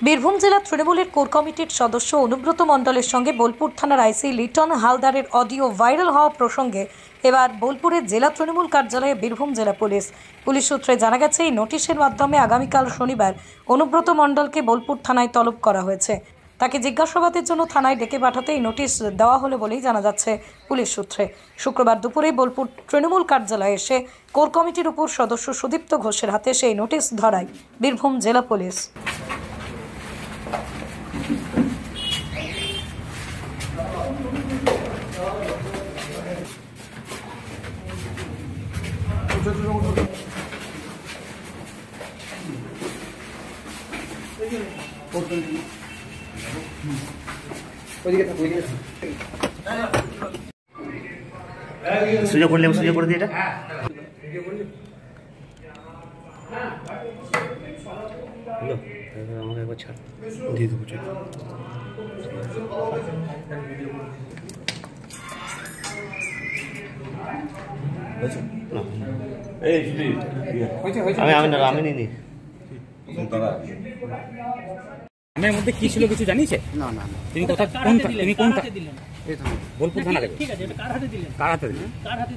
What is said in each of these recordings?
বীরভূম জেলা তৃণমূলের কোর কমিটির সদস্য অনুব্রত মণ্ডলের সঙ্গে বোলপুর থানার আইসি লিটন হালদারের অডিও ভাইরাল হওয়া প্রসঙ্গে এবার বোলপুরের জেলা তৃণমূল কার্যালয়ে বীরভূম জেলা পুলিশ সূত্রে জানা গেছে, এই নোটিশের মাধ্যমে আগামীকাল শনিবার অনুব্রত মণ্ডলকে বোলপুর থানায় তলব করা হয়েছে। তাকে জিজ্ঞাসাবাদের জন্য থানায় ডেকে পাঠাতে এই নোটিশ দেওয়া হলো বলেই জানা যাচ্ছে পুলিশ সূত্রে। শুক্রবার দুপুরে বোলপুর তৃণমূল কার্যালয়ে এসে কোর কমিটির উপর সদস্য সুদীপ্ত ঘোষের হাতে সেই নোটিশ ধরায় বীরভূম জেলা পুলিশ। সুযোগ করলে সুযোগ করে দিই এটা আমাকে একবার ছাড় দিয়ে দেবো। আমি নিই আমার মধ্যে কি ছিল কিছু জানিস? না না তুমি কোথা কোনটা দিলেন? বোলপুর থানা থেকে। ঠিক আছে, এটা কার হাতে দিলেন? কার হাতে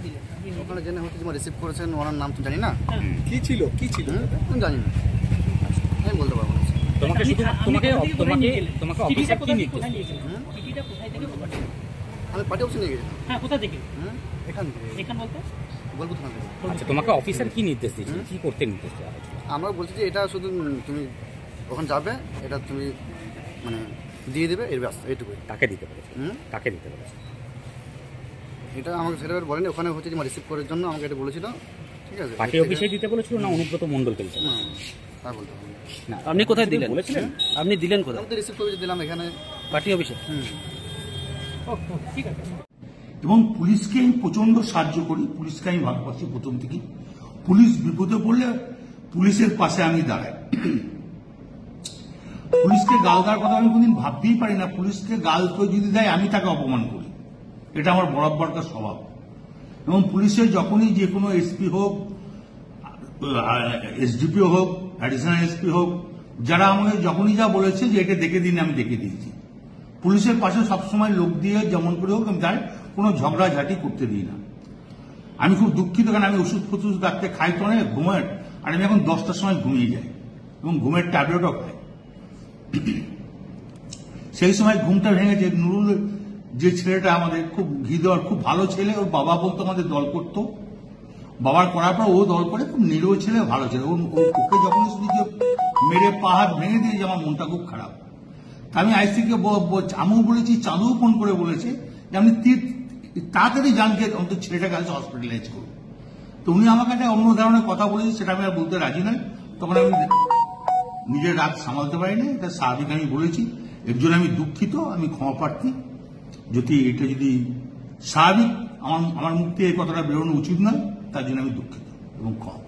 দিলেন? ওখানে জেনে হচ্ছে যে রিসিভ করেছেন, ওনার নাম তো জানি না। কি ছিল আমি জানি না, আমি বলতে পারবো না। তোমাকে অফিসার কি নির্দেশ দিয়েছিল? টিকিটটা কোথায় থেকে পাঠিয়েছেন? আমি পার্টি অফিসে নিয়ে গেছিলাম। হ্যাঁ, কোথা থেকে? এখান থেকে। এখান বলতে বোলপুর থানা থেকে। আচ্ছা, তোমাকে অফিসার কি নির্দেশ দিয়েছিল? কি করতে নির্দেশ দেওয়া হয়েছিল? আমরা বলছি যে এটা শুধু তুমি ওখানে যাবে, এটা তুমি মানে দিয়ে দেবে, এর ব্যাস এইটুকুই। কাকে দিতে পেরেছে? কাকে দিতে পেরেছে এটা আমাকে সেটা বলেনি। ওখানে হচ্ছে যে রিসিভ করার জন্য আমাকে এটা বলেছিল। ঠিক আছে, পার্টি অফিসে দিতে বলেছিল না অনুব্রত মণ্ডলকে দিতে? না, তা বলতে পারবো না। আপনি কোথায় দিলেন বলেছিলেন? আপনি দিলেন কোথায়? আমি তো রিসিভ করে দিলাম এখানে পার্টি অফিসে। ঠিক আছে। এবং পুলিশকে আমি প্রচন্ড সাহায্য করি, পুলিশকে আমি ভালোবাসি প্রথম থেকেই। পুলিশ বিপদে পড়লে পুলিশের পাশে আমি দাঁড়াই। পুলিশকে গাল দেওয়ার কথা আমি কোনদিন ভাবতেই পারি না। পুলিশকে গাল কেউ যদি দেয় আমি তাকে অপমান করি, এটা আমার বরাবরকার স্বভাব। এবং পুলিশের যখনই যে কোনো এসপি হোক, এসডিপিও হোক, অ্যাডিশনাল এসপি হোক, যারা আমাকে যখনই যা বলেছে যে এটা দেখে দিন, আমি দেখে দিয়েছি। পুলিশের পাশে সবসময় লোক দিয়ে যেমন করে হোক আমি তার কোনো ঝগড়াঝাটি করতে দিই না। আমি খুব দুঃখিত, কারণ আমি ওষুধ ফষুধ রাখতে খাই তো অনেক ঘুমের, আর আমি এখন 10টার সময় ঘুমিয়ে যাই এবং ঘুমের ট্যাবলেটও খাই। সেই সময় ঘুমটা ভেঙেছে। নুরুল যে ছেলেটা আমাদের খুব ঘি দেওয়ার খুব ভালো ছেলে, ওর বাবা বলতো আমাদের দল করতো, বাবার করার পর ও দল করে, খুব নিরীহ ছেলে, ভালো ছেলে। ওকে যখন শুনি যে মেরে পা হাত ভেঙে দিয়েছে, আমার মনটা খুব খারাপ। আমি আইসিকে আমিও বলেছি, চাঁদুও ফোন করে বলেছে যে আপনি তাড়াতাড়ি জানকে অন্তত ছেলেটাকে আজ হসপিটালাইজ করুন। তো উনি আমাকে একটা অন্য ধরনের কথা বলেছে, সেটা আমি আর বলতে রাজি নয়। তখন আমি নিজের রাগ সামালতে পারিনি, এটা স্বাভাবিক আমি বলেছি। এর জন্য আমি দুঃখিত, আমি ক্ষমা প্রার্থী। এটা যদি স্বাভাবিক আমার মুখ থেকে এই কথাটা বেরোনো উচিত নয়, তার জন্য আমি দুঃখিত এবং ক্ষমা।